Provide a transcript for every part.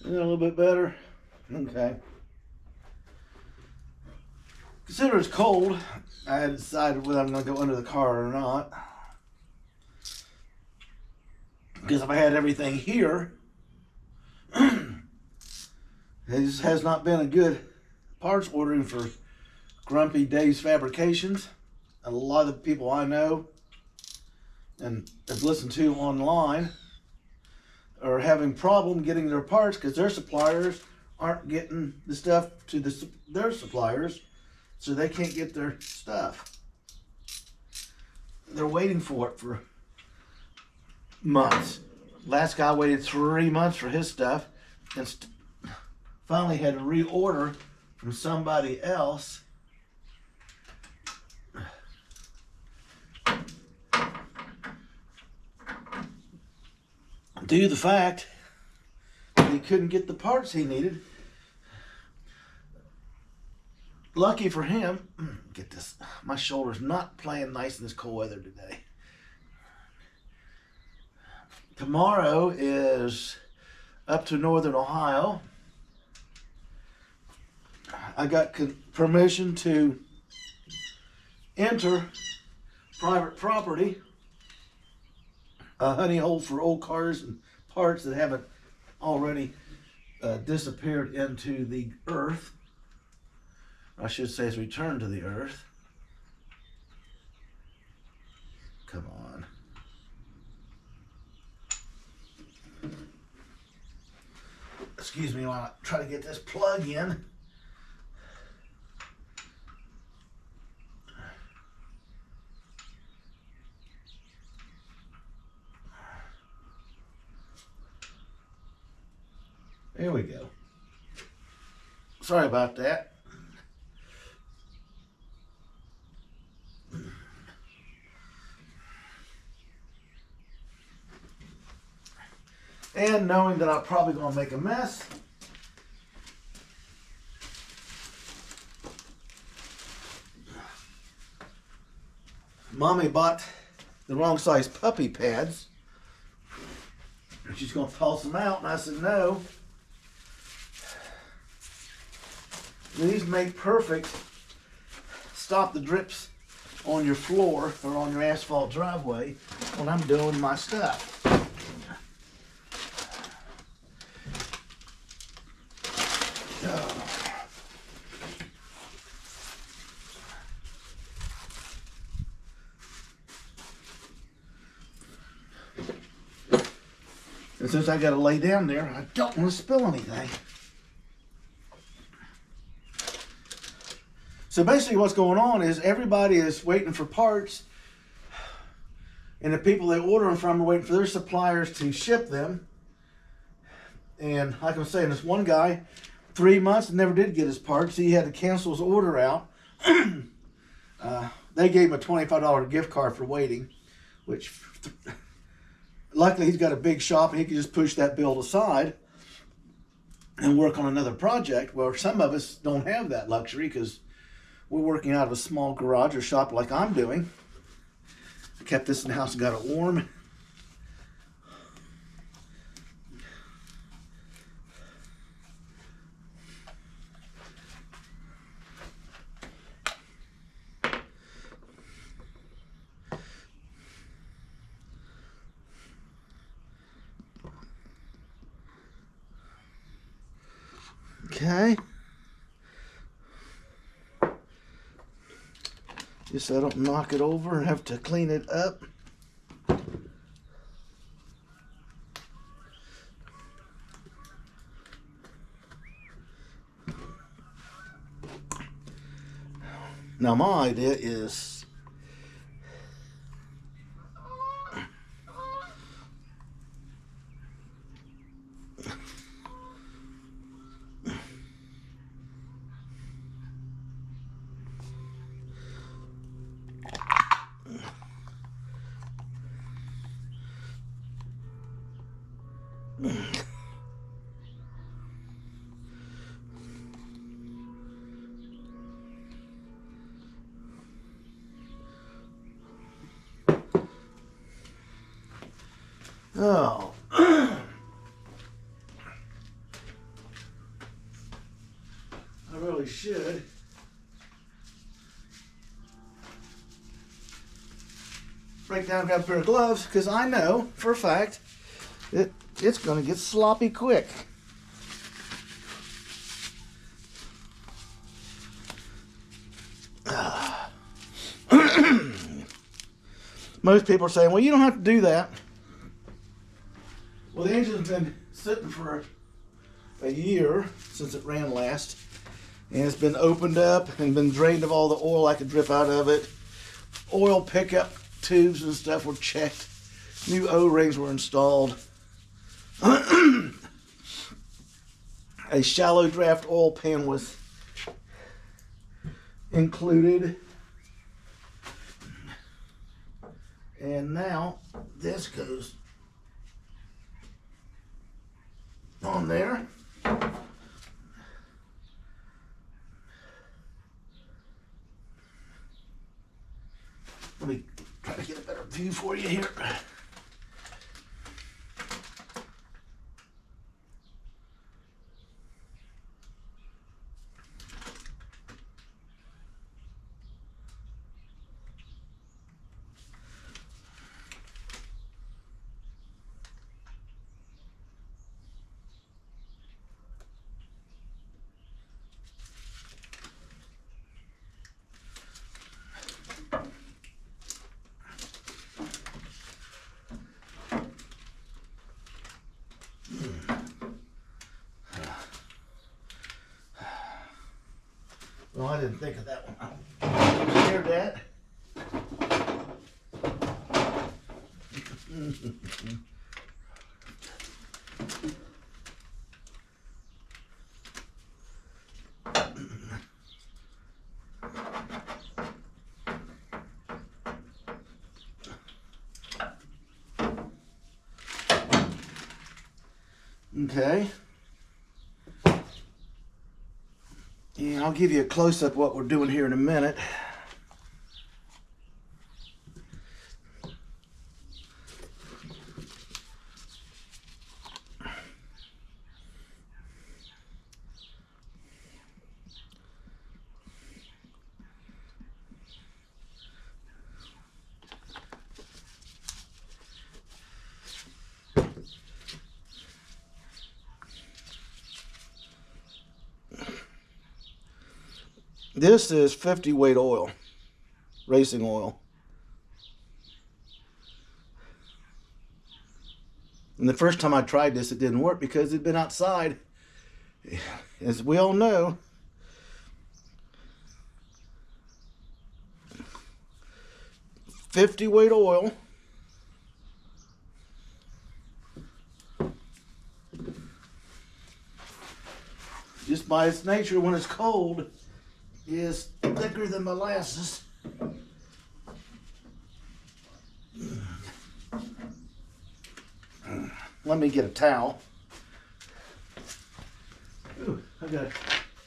A little bit better? Okay. Consider it's cold. I had decided whether I'm going to go under the car or not. Because if I had everything here, this has not been a good parts ordering for Grumpy Dave's Fabrications. A lot of the people I know and have listened to online are having problem getting their parts because their suppliers aren't getting the stuff to their suppliers, so they can't get their stuff. They're waiting for it for months. Last guy waited 3 months for his stuff and finally had to reorder from somebody else. Due to the fact that he couldn't get the parts he needed. Lucky for him, get this, my shoulder's not playing nice in this cold weather today. Tomorrow is up to Northern Ohio. I got permission to enter private property, a honey hole for old cars and parts that haven't already disappeared into the earth. I should say it's returned to the earth. Come on. Excuse me while I try to get this plug in. There we go. Sorry about that. And knowing that I'm probably going to make a mess, Mommy bought the wrong size puppy pads. She's going to toss them out, and I said no. These make perfect stop the drips on your floor or on your asphalt driveway when I'm doing my stuff. And since I got to lay down there, I don't want to spill anything. So basically what's going on is everybody is waiting for parts, and the people they order them from are waiting for their suppliers to ship them. And like I'm saying, this one guy, 3 months, never did get his parts. He had to cancel his order out. They gave him a $25 gift card for waiting, which luckily he's got a big shop and he can just push that bill aside and work on another project, where some of us don't have that luxury because we're working out of a small garage or shop like I'm doing. I kept this in the house and got it warm. Okay. Just so I don't knock it over and have to clean it up. Now my idea is oh. should break down and grab a pair of gloves, because I know for a fact it's going to get sloppy quick. Most people are saying, well, you don't have to do that. Well, the engine's been sitting for a year since it ran last, and it's been opened up and been drained of all the oil I could drip out of it. Oil pickup tubes and stuff were checked. New O-rings were installed. A shallow draft oil pan was included. And now this goes on there. Let me try to get a better view for you here. Well, I didn't think of that one. I scared that. Okay. Yeah, I'll give you a close-up of what we're doing here in a minute. This is 50 weight oil, racing oil. And the first time I tried this, it didn't work because it'd been outside. As we all know, $50 weight oil. Just by its nature, when it's cold, is thicker than molasses. Let me get a towel. Ooh, I gotta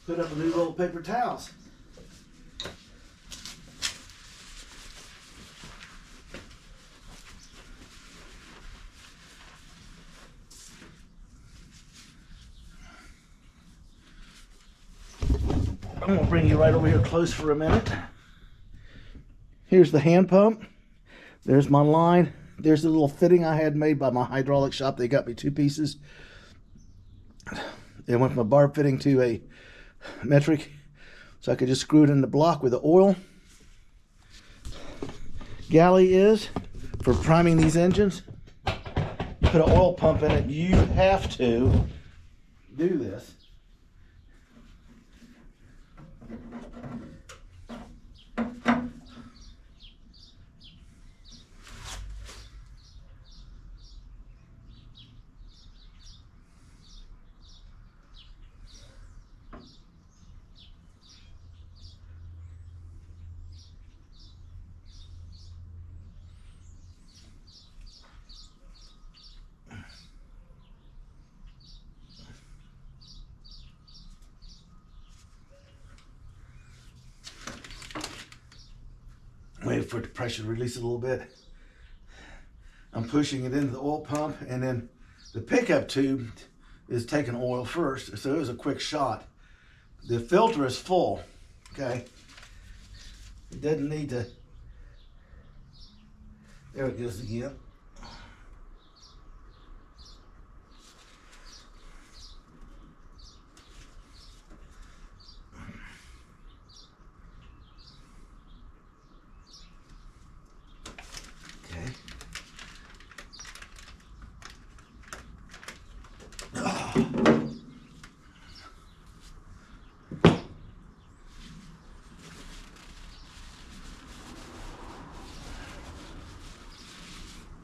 put up a new roll of paper towels. I'm gonna bring you right over here close for a minute. Here's the hand pump. There's my line. There's a little fitting I had made by my hydraulic shop. They got me 2 pieces. It went from a barb fitting to a metric, so I could just screw it in the block with the oil. Galley is for priming these engines. You put an oil pump in it, you have to do this. Wait for the pressure to release a little bit. I'm pushing it into the oil pump, and then the pickup tube is taking oil first, so it was a quick shot. The filter is full, okay? It doesn't need to, there it goes again. Okay.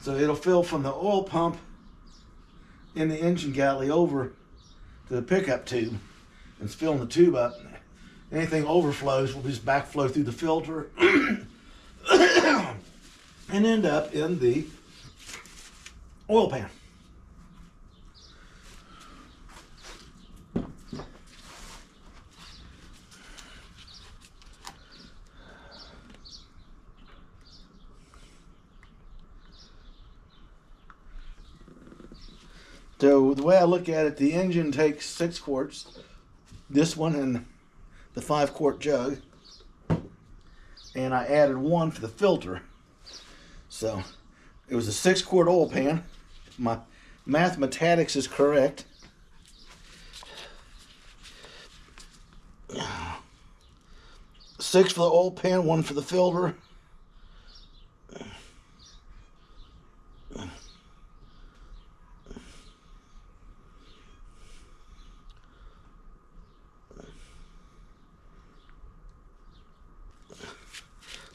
So it'll fill from the oil pump in the engine galley over to the pickup tube, and it's filling the tube up. Anything overflows will just backflow through the filter and end up in the oil pan. So the way I look at it, the engine takes 6 quarts, this one and the 5-quart jug, and I added 1 for the filter. So it was a 6-quart oil pan. My mathematics is correct. Six for the oil pan, 1 for the filter.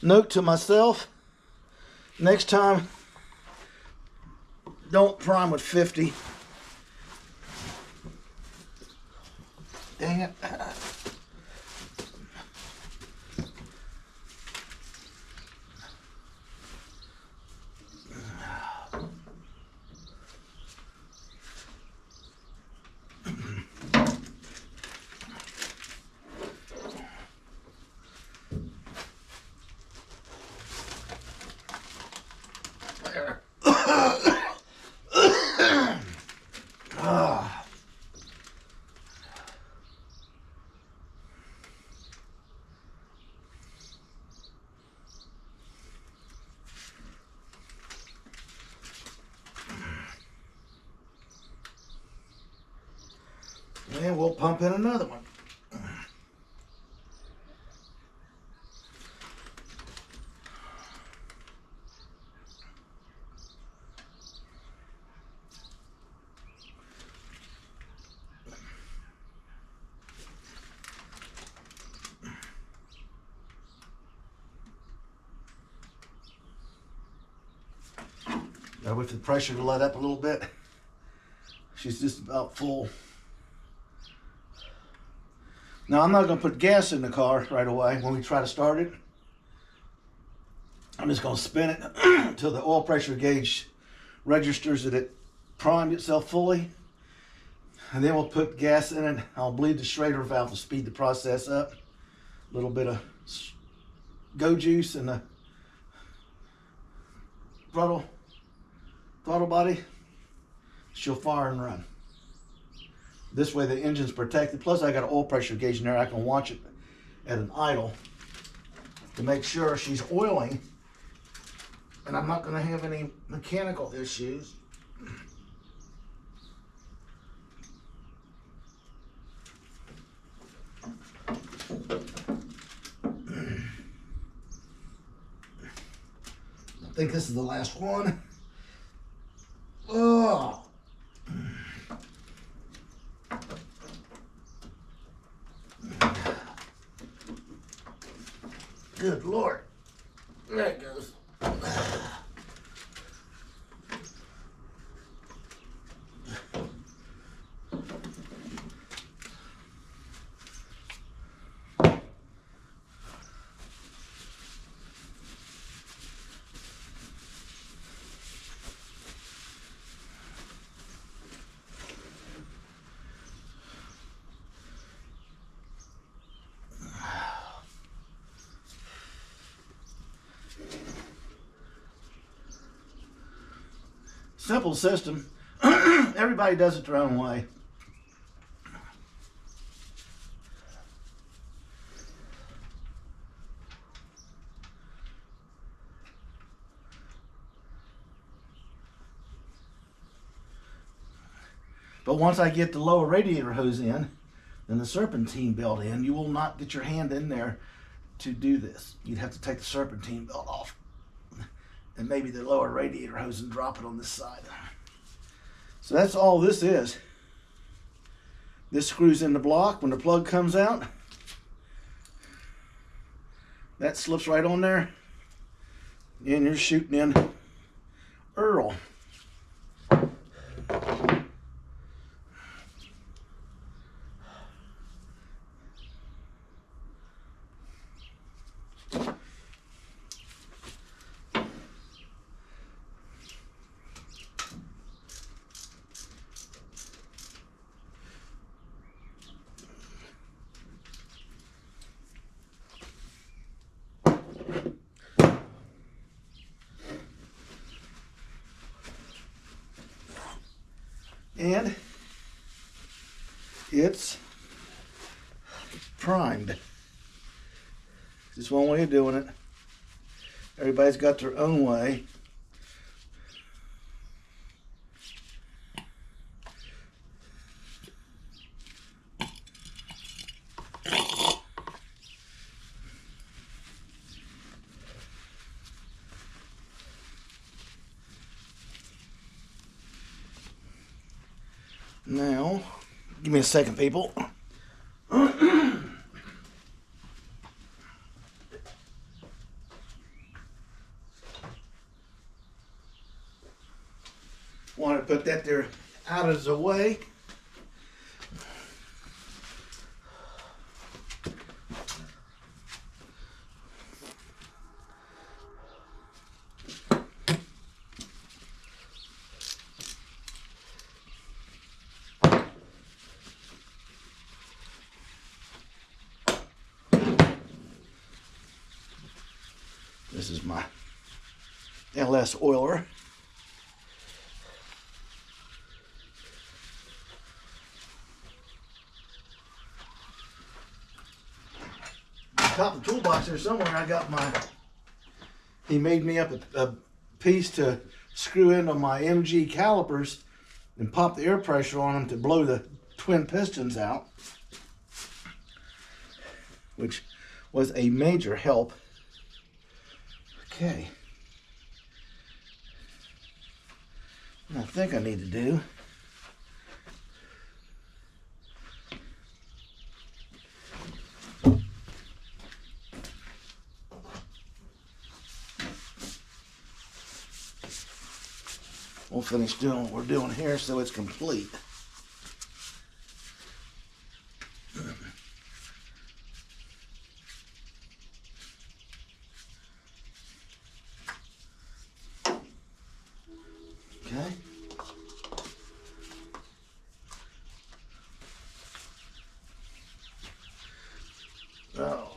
Note to myself, next time, don't prime with 50. Dang it. And we'll pump in another one. Now with the pressure to let up a little bit, she's just about full. Now I'm not going to put gas in the car right away when we try to start it. I'm just going to spin it until the oil pressure gauge registers that it primed itself fully. And then we'll put gas in it. I'll bleed the Schrader valve to speed the process up. A little bit of go juice in the throttle body. She'll fire and run. This way the engine's protected. Plus I got an oil pressure gauge in there. I can watch it at an idle to make sure she's oiling. And I'm not going to have any mechanical issues. I think this is the last one. Oh. Good Lord. There it goes. Simple system. Everybody does it their own way. But once I get the lower radiator hose in and the serpentine belt in, you will not get your hand in there to do this. You'd have to take the serpentine belt off and maybe the lower radiator hose and drop it on this side. So that's all this is. This screws in the block. When the plug comes out, that slips right on there, and you're shooting in Earl. And it's primed. Just one way of doing it. Everybody's got their own way. Now, give me a second, people. Want to put that there out of the way. This is my LS oiler. Top of the toolbox there somewhere, I got he made me up a piece to screw into my MG calipers and pop the air pressure on them to blow the twin pistons out, which was a major help. Okay. What I think I need to do we'll finish doing what we're doing here so it's complete. Okay. Oh.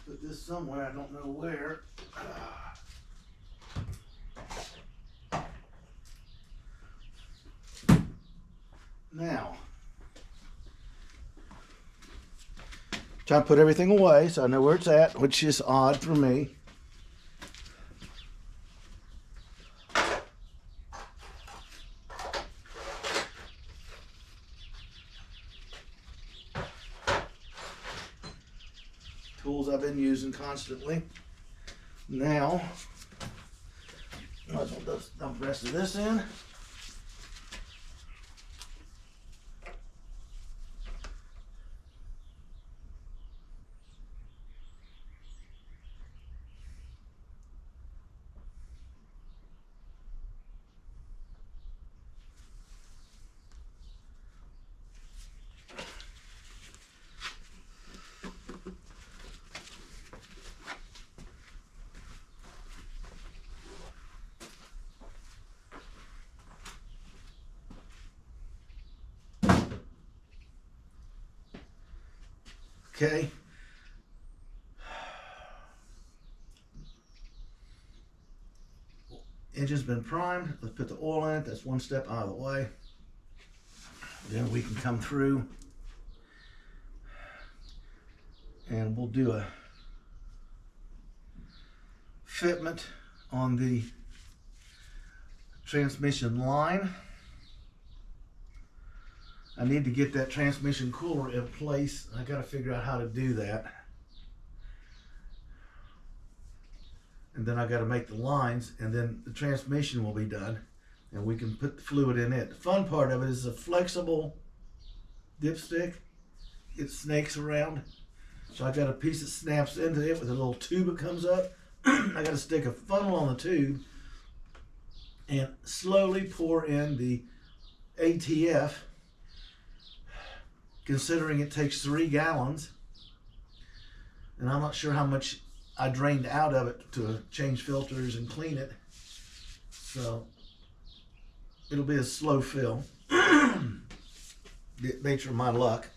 Put this somewhere, I don't know where. Now, try to put everything away so I know where it's at, which is odd for me. Tools I've been using constantly. Now, might as well just dump the rest of this in. Okay. engine's been primed. Let's put the oil in it. That's one step out of the way. Then we can come through and we'll do a fitment on the transmission line. I need to get that transmission cooler in place. I got to figure out how to do that. And then I got to make the lines, and then the transmission will be done, and we can put the fluid in it. The fun part of it is a flexible dipstick. It snakes around. So I got a piece that snaps into it with a little tube that comes up. I got to stick a funnel on the tube and slowly pour in the ATF, considering it takes 3 gallons. And I'm not sure how much I drained out of it to change filters and clean it. So it'll be a slow fill. The nature of my luck.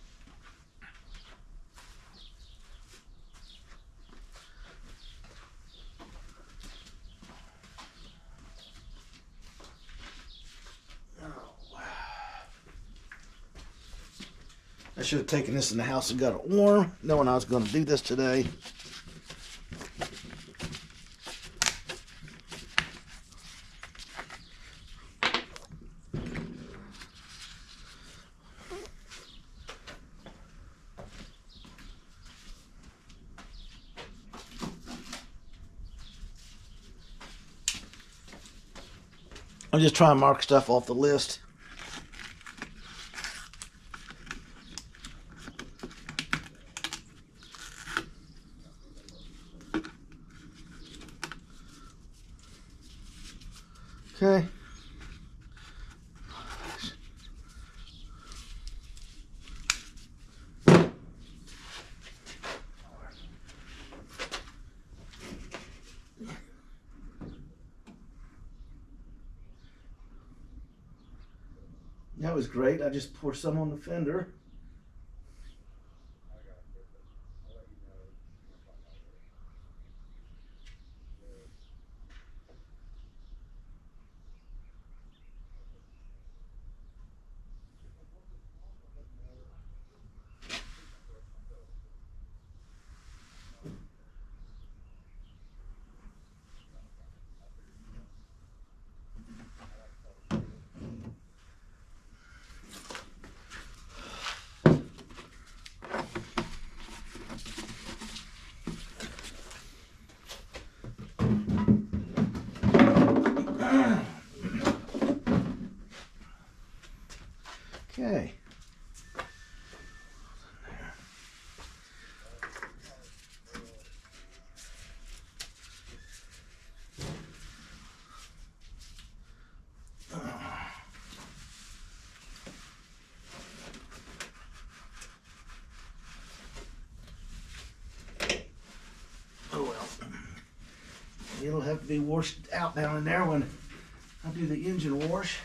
I should have taken this in the house and got it warm, knowing I was going to do this today. I'm just trying to mark stuff off the list. Okay. That was great. I just poured some on the fender. Okay. Oh well. It'll have to be washed out down in there when I do the engine wash.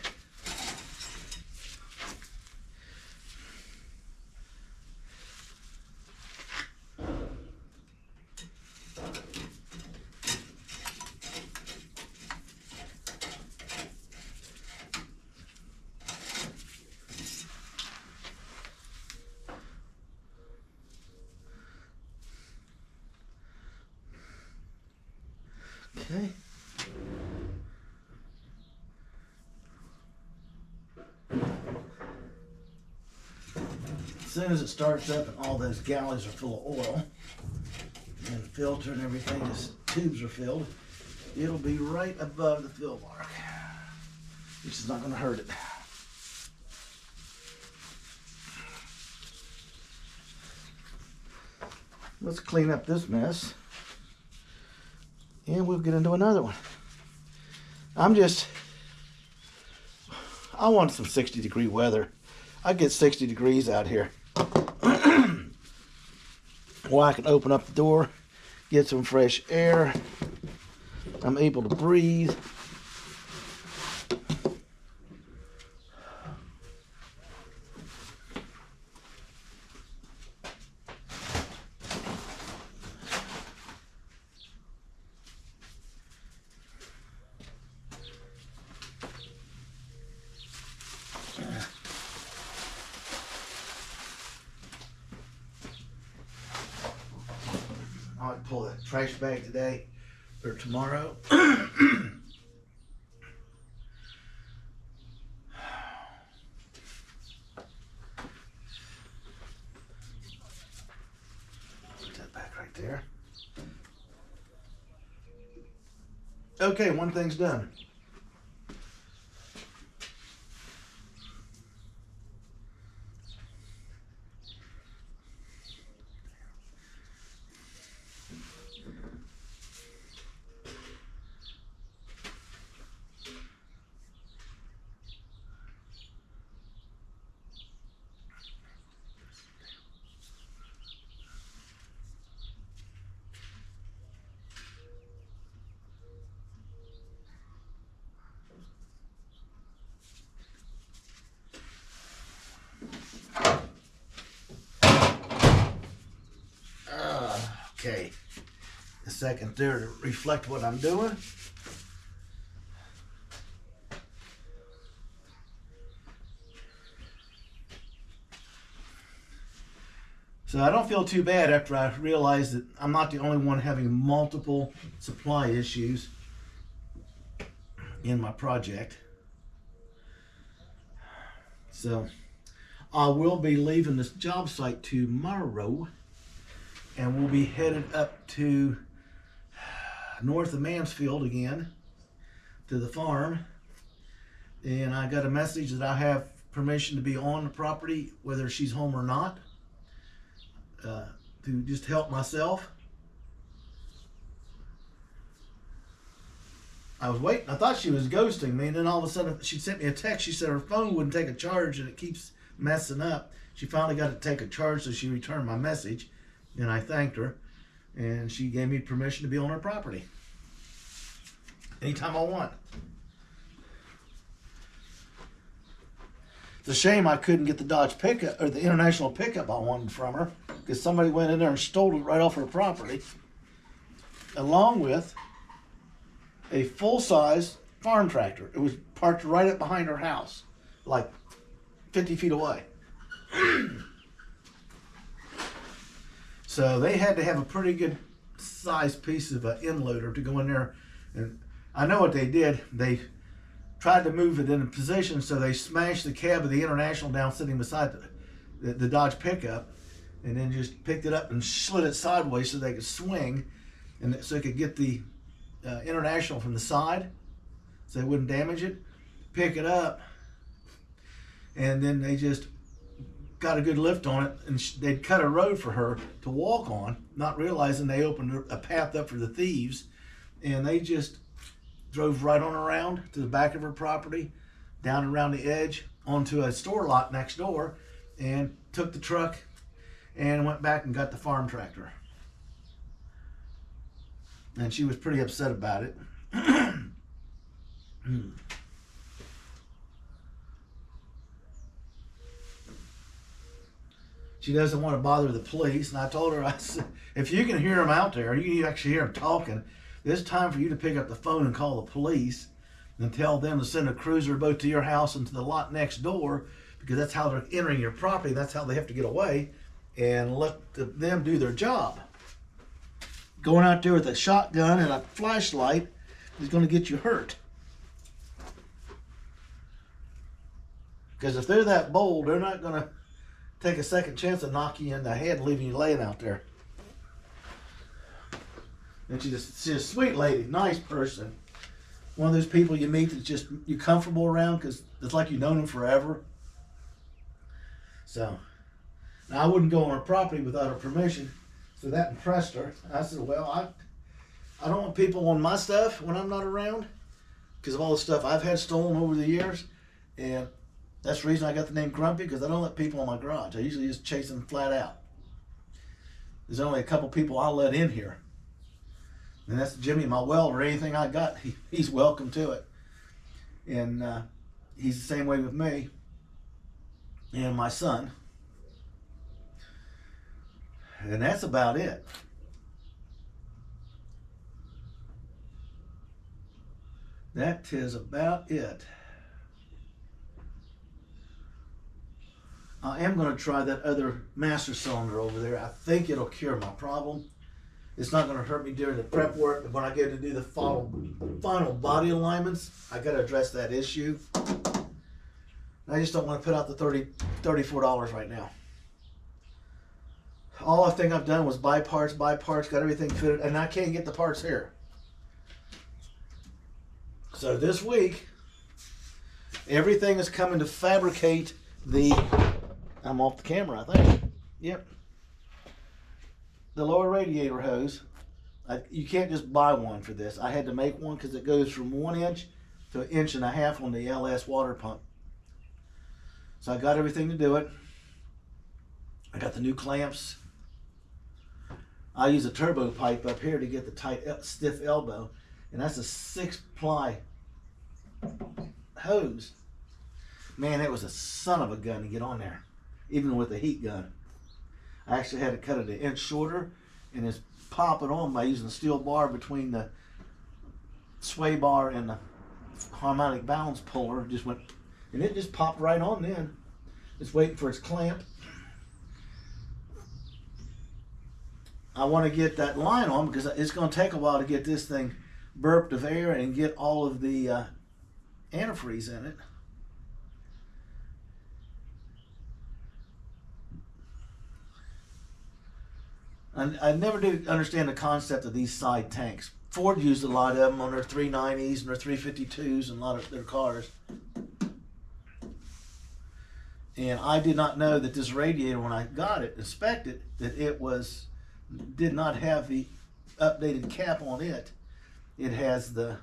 Okay. As soon as it starts up and all those galleys are full of oil and the filter and everything, the tubes are filled, it'll be right above the fill mark, which is not going to hurt it. Let's clean up this mess and we'll get into another one. I want some 60-degree weather. I get 60 degrees out here. Well, I can open up the door, get some fresh air. I'm able to breathe. to pull the trash bag today or tomorrow. Put that back right there. Okay, one thing's done. Okay, a second there to reflect what I'm doing. So I don't feel too bad after I realize that I'm not the only one having multiple supply issues in my project. So I will be leaving this job site tomorrow, and we'll be headed up to north of Mansfield again to the farm. And I got a message that I have permission to be on the property whether she's home or not, to just help myself. I was waiting. I thought she was ghosting me, and then all of a sudden she sent me a text. She said her phone wouldn't take a charge and it keeps messing up. She finally got it to take a charge, so she returned my message, and I thanked her, and she gave me permission to be on her property anytime I want. It's a shame I couldn't get the Dodge pickup or the International pickup I wanted from her, because somebody went in there and stole it right off her property, along with a full-size farm tractor. It was parked right up behind her house, like 50 feet away. So they had to have a pretty good sized piece of an end loader to go in there. And I know what they did. They tried to move it in a position, so they smashed the cab of the International down sitting beside the Dodge pickup, and then just picked it up and slid it sideways so they could swing, and so they could get the International from the side so they wouldn't damage it, pick it up, and then they just got a good lift on it, and they'd cut a road for her to walk on, not realizing they opened a path up for the thieves, and they just drove right on around to the back of her property, down around the edge, onto a store lot next door, and took the truck and went back and got the farm tractor. And she was pretty upset about it. She doesn't want to bother the police, and I told her, I said, if you can hear them out there, you can actually hear them talking, it's time for you to pick up the phone and call the police and tell them to send a cruiser both to your house and to the lot next door, because that's how they're entering your property. That's how they have to get away, and let them do their job. Going out there with a shotgun and a flashlight is going to get you hurt. Because if they're that bold, they're not going to take a second chance of knocking you in the head and leaving you laying out there. And she's a sweet lady, nice person. One of those people you meet that's just you're comfortable around because it's like you've known them forever. So, now I wouldn't go on her property without her permission. So that impressed her. I said, well, I don't want people on my stuff when I'm not around because of all the stuff I've had stolen over the years. And that's the reason I got the name Grumpy, because I don't let people in my garage. I usually just chase them flat out. There's only a couple people I'll let in here. And that's Jimmy, my welder. Anything I got, he's welcome to it. And he's the same way with me and my son. And that's about it. That is about it. I am going to try that other master cylinder over there. I think it'll cure my problem. It's not going to hurt me during the prep work, but when I go to do the final body alignments, I got to address that issue. I just don't want to put out the $34 right now. All I think I've done was buy parts, got everything fitted, and I can't get the parts here. So this week, everything is coming to fabricate the, I'm off the camera, I think. Yep. The lower radiator hose. You can't just buy one for this. I had to make one because it goes from 1 inch to 1.5 inches on the LS water pump. So I got everything to do it. I got the new clamps. I use a turbo pipe up here to get the tight, stiff elbow. And that's a 6-ply hose. Man, it was a son of a gun to get on there, even with the heat gun. I actually had to cut it 1 inch shorter and just pop it on by using the steel bar between the sway bar and the harmonic balance puller. Just went, and it just popped right on then. It's waiting for its clamp. I want to get that line on because it's going to take a while to get this thing burped of air and get all of the antifreeze in it. I never did understand the concept of these side tanks. Ford used a lot of them on their 390s and their 352s and a lot of their cars. And I did not know that this radiator, when I got it, inspected, that it did not have the updated cap on it. It has the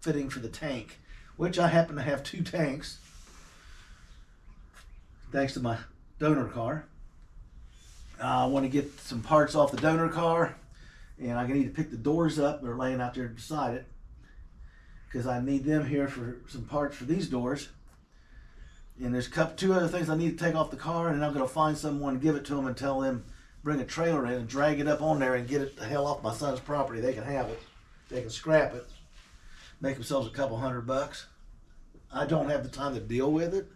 fitting for the tank, which I happen to have 2 tanks, thanks to my donor car. I want to get some parts off the donor car, and I need to pick the doors up. They're laying out there beside it because I need them here for some parts for these doors. And there's 2 other things I need to take off the car, and I'm going to find someone, give it to them, and tell them bring a trailer in and drag it up on there and get it the hell off my son's property. They can have it. They can scrap it, make themselves a couple $100. I don't have the time to deal with it,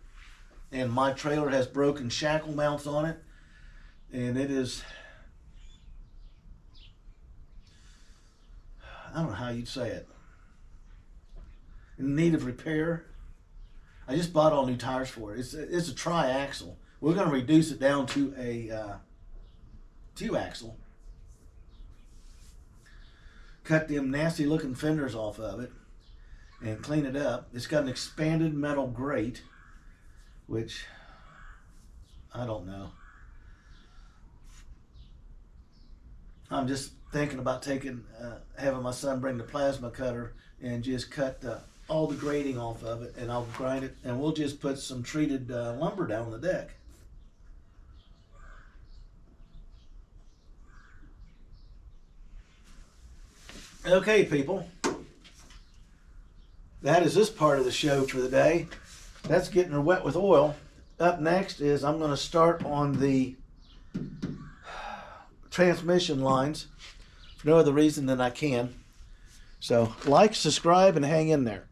and my trailer has broken shackle mounts on it. And it is, I don't know how you'd say it, in need of repair. I just bought all new tires for it. It's a tri-axle. We're going to reduce it down to a 2-axle. Cut them nasty looking fenders off of it and clean it up. It's got an expanded metal grate, which I don't know. I'm just thinking about having my son bring the plasma cutter and just cut all the grating off of it, and I'll grind it, and we'll just put some treated lumber down on the deck. Okay, people. That is this part of the show for the day. That's getting her wet with oil. Up next is I'm going to start on the transmission lines for no other reason than I can. So like, subscribe, and hang in there.